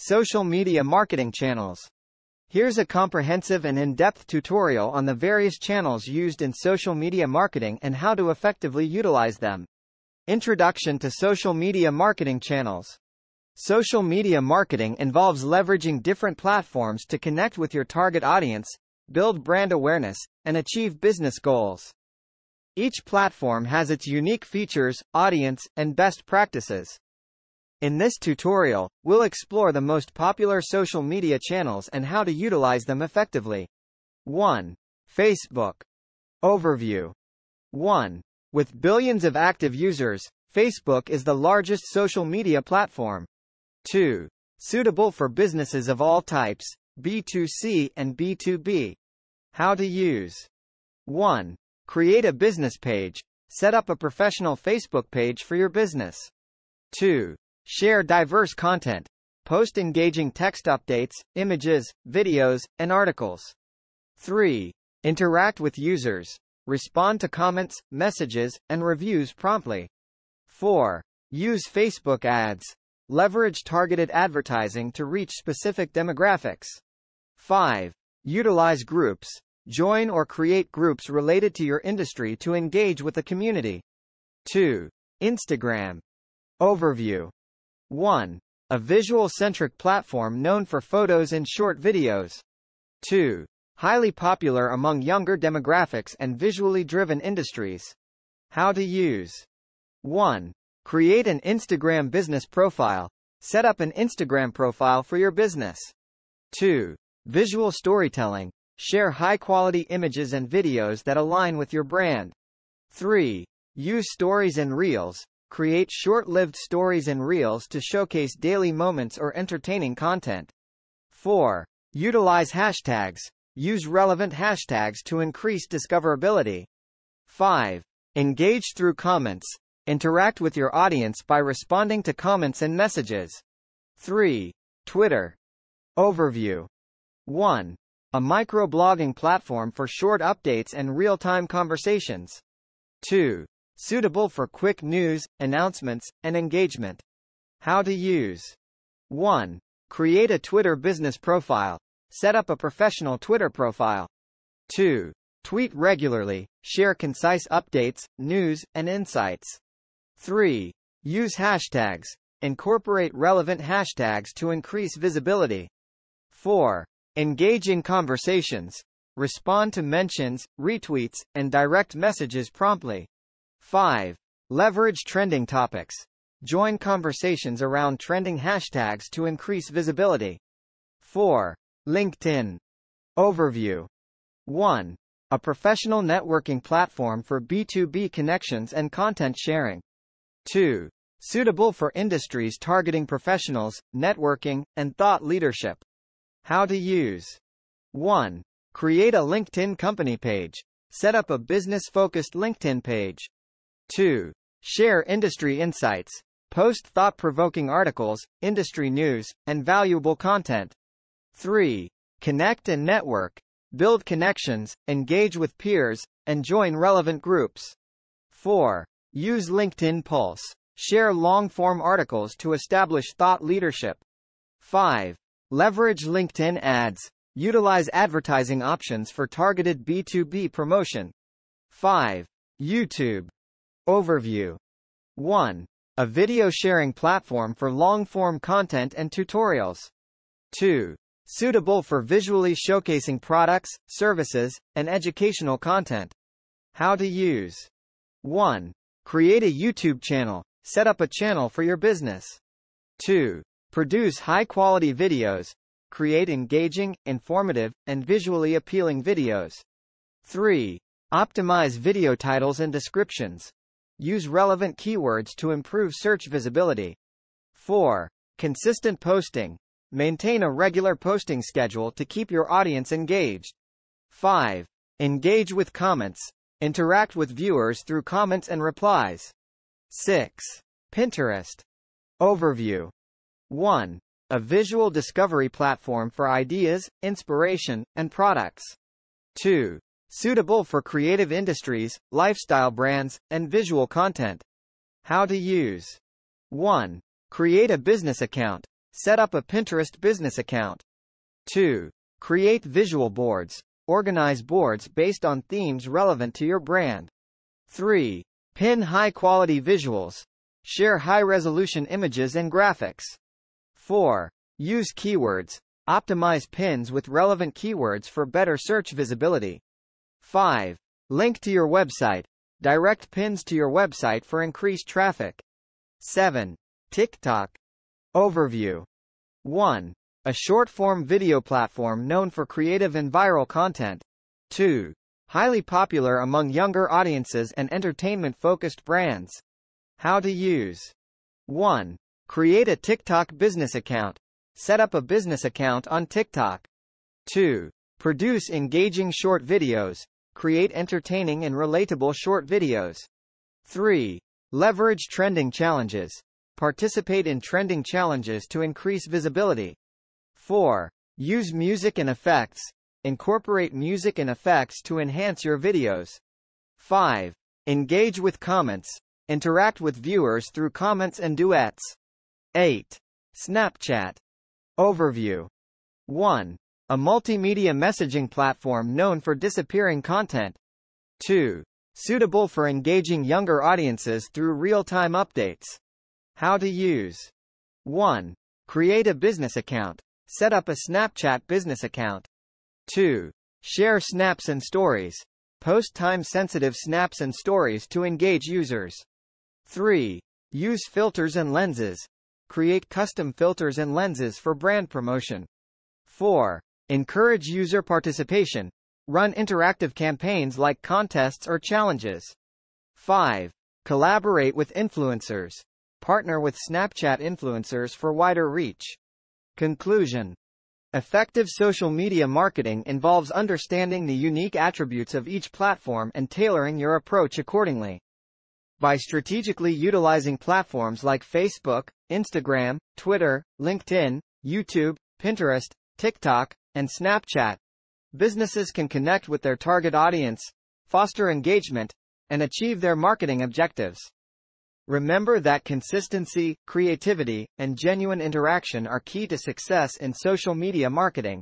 Social media marketing channels. Here's a comprehensive and in-depth tutorial on the various channels used in social media marketing and how to effectively utilize them. Introduction to social media marketing channels. Social media marketing involves leveraging different platforms to connect with your target audience, build brand awareness, and achieve business goals. Each platform has its unique features, audience, and best practices. In this tutorial, we'll explore the most popular social media channels and how to utilize them effectively. 1. Facebook. Overview. 1. With billions of active users, Facebook is the largest social media platform. 2. Suitable for businesses of all types, B2C and B2B. How to use. 1. Create a business page. Set up a professional Facebook page for your business. 2. Share diverse content. Post engaging text updates, images, videos, and articles. 3. Interact with users. Respond to comments, messages, and reviews promptly. 4. Use Facebook ads. Leverage targeted advertising to reach specific demographics. 5. Utilize groups. Join or create groups related to your industry to engage with the community. 2. Instagram. Overview. 1. A visual-centric platform known for photos and short videos. 2. Highly popular among younger demographics and visually driven industries. How to use. 1. Create an Instagram business profile. Set up an Instagram profile for your business. 2. Visual storytelling. Share high-quality images and videos that align with your brand. 3. Use stories and reels. Create short-lived stories and reels to showcase daily moments or entertaining content. 4. Utilize hashtags. Use relevant hashtags to increase discoverability. 5. Engage through comments. Interact with your audience by responding to comments and messages. 3. Twitter. Overview. 1. A microblogging platform for short updates and real-time conversations. 2. Suitable for quick news, announcements, and engagement. How to use. 1. Create a Twitter business profile. Set up a professional Twitter profile. 2. Tweet regularly. Share concise updates, news, and insights. 3. Use hashtags. Incorporate relevant hashtags to increase visibility. 4. Engage in conversations. Respond to mentions, retweets, and direct messages promptly. 5. Leverage trending topics. Join conversations around trending hashtags to increase visibility. 4. LinkedIn. Overview. 1. A professional networking platform for B2B connections and content sharing. 2. Suitable for industries targeting professionals, networking, and thought leadership. How to use. 1. Create a LinkedIn company page. Set up a business-focused LinkedIn page. 2. Share industry insights. Post thought-provoking articles, industry news, and valuable content. 3. Connect and network. Build connections, engage with peers, and join relevant groups. 4. Use LinkedIn Pulse. Share long-form articles to establish thought leadership. 5. Leverage LinkedIn ads. Utilize advertising options for targeted B2B promotion. 5. YouTube. Overview. 1. A video sharing platform for long-form content and tutorials. 2. Suitable for visually showcasing products, services, and educational content. How to use. 1. Create a YouTube channel. Set up a channel for your business. 2. Produce high-quality videos. Create engaging, informative, and visually appealing videos. 3. Optimize video titles and descriptions. Use relevant keywords to improve search visibility. 4. Consistent posting. Maintain a regular posting schedule to keep your audience engaged. 5. Engage with comments. Interact with viewers through comments and replies. 6. Pinterest. Overview. 1. A visual discovery platform for ideas, inspiration, and products. 2. Suitable for creative industries, lifestyle brands, and visual content. How to use. 1. Create a business account. Set up a Pinterest business account. 2. Create visual boards. Organize boards based on themes relevant to your brand. 3. Pin high-quality visuals. Share high-resolution images and graphics. 4. Use keywords. Optimize pins with relevant keywords for better search visibility. 5. Link to your website. Direct pins to your website for increased traffic. 7. TikTok. Overview. 1. A short-form video platform known for creative and viral content. 2. Highly popular among younger audiences and entertainment-focused brands. How to use. 1. Create a TikTok business account. Set up a business account on TikTok. 2. Produce engaging short videos. Create entertaining and relatable short videos. 3. Leverage trending challenges. Participate in trending challenges to increase visibility. 4. Use music and effects. Incorporate music and effects to enhance your videos. 5. Engage with comments. Interact with viewers through comments and duets. 8. Snapchat. Overview. 1. A multimedia messaging platform known for disappearing content. 2. Suitable for engaging younger audiences through real-time updates. How to use. 1. Create a business account. Set up a Snapchat business account. 2. Share snaps and stories. Post time-sensitive snaps and stories to engage users. 3. Use filters and lenses. Create custom filters and lenses for brand promotion. 4. Encourage user participation. Run interactive campaigns like contests or challenges. 5. Collaborate with influencers. Partner with Snapchat influencers for wider reach. Conclusion. Effective social media marketing involves understanding the unique attributes of each platform and tailoring your approach accordingly. By strategically utilizing platforms like Facebook, Instagram, Twitter, LinkedIn, YouTube, Pinterest, TikTok, and Snapchat, businesses can connect with their target audience, foster engagement, and achieve their marketing objectives. Remember that consistency, creativity, and genuine interaction are key to success in social media marketing.